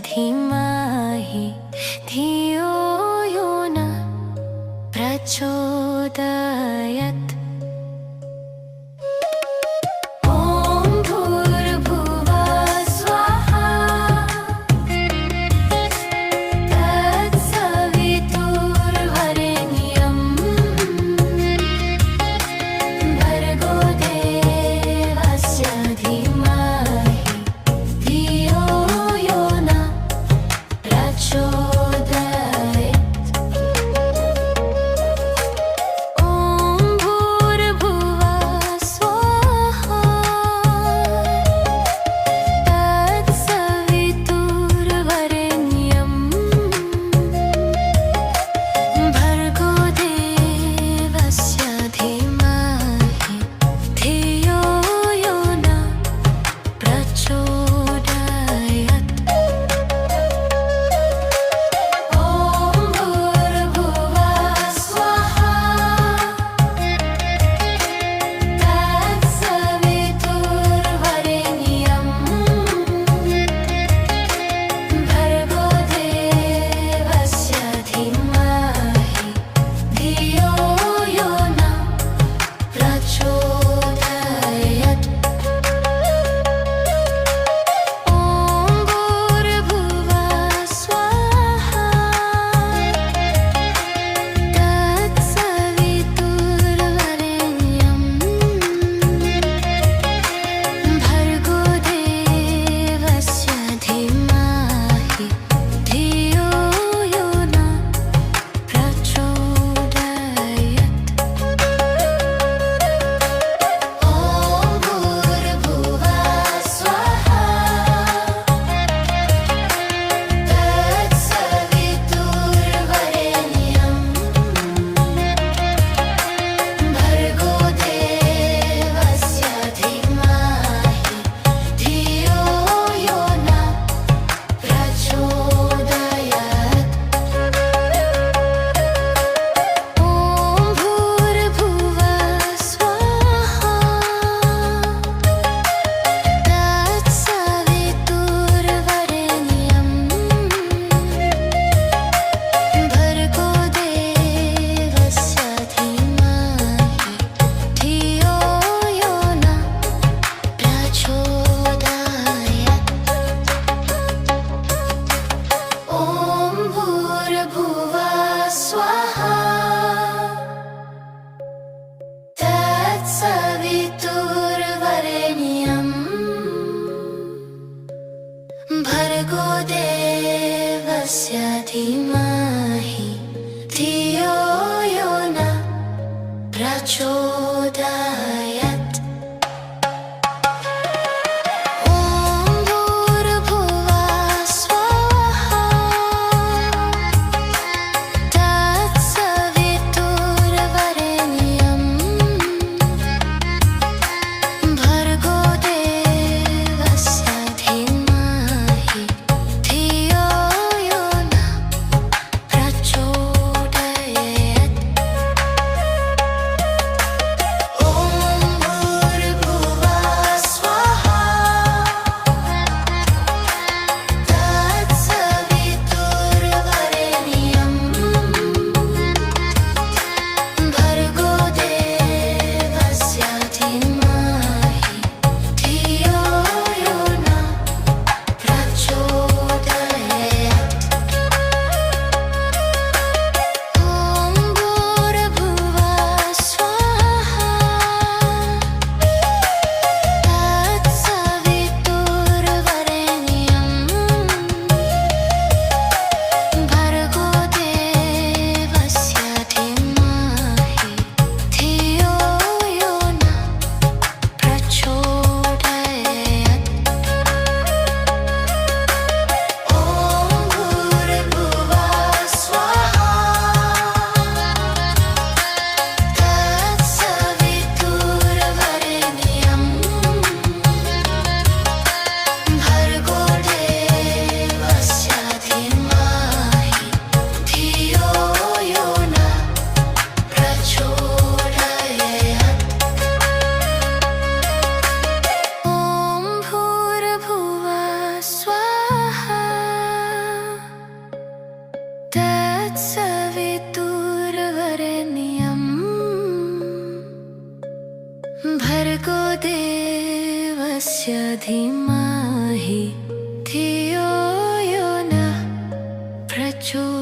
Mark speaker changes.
Speaker 1: धीमहि धियो यो न प्रचोदयात्। ॐ भूर्भुवः स्वः तत्सवितुर्वरेण्यं भर्गो देवस्य धीमहि धियो यो न प्रचोदयात्। ॐ भूर्भुवः स्वः तत्सवितुर्वरेण्यं भर्गो देवस्य धीमहि धियो यो न प्रचोदयात्। ॐ भूर्भुवः स्वः तत्सवितुर्वरेण्यं भर्गो देवस्य धीमहि धियो यो न प्रचोदयात्। ॐ भूर्भुवः स्वः तत्सवितुर्वरेण्यं भर्गो देवस्य धीमहि धियो यो न प्रचोदयात्। ॐ भूर्भुवः स्वः तत्सवितुर्वरेण्यं भर्गो देवस्य धीमहि धियो यो न प्रचोदयात्। ॐ भूर्भुवः स्वः तत्सवितुर्वरेण्यं भर्गो देवस्य धीमहि धियो यो न प्रचोदयात्। ॐ भूर्भुवः स्वः तत्सवितुर्वरेण्यं भर्गो देवस्य धीमहि धियो यो न प्रचोदयात्। ॐ भूर्भुवः स्वः तत्सवितुर्वरेण्यं भर्गो देवस्य धीमहि धियो यो न धीमहि धियो यो नः प्रचोदयात्।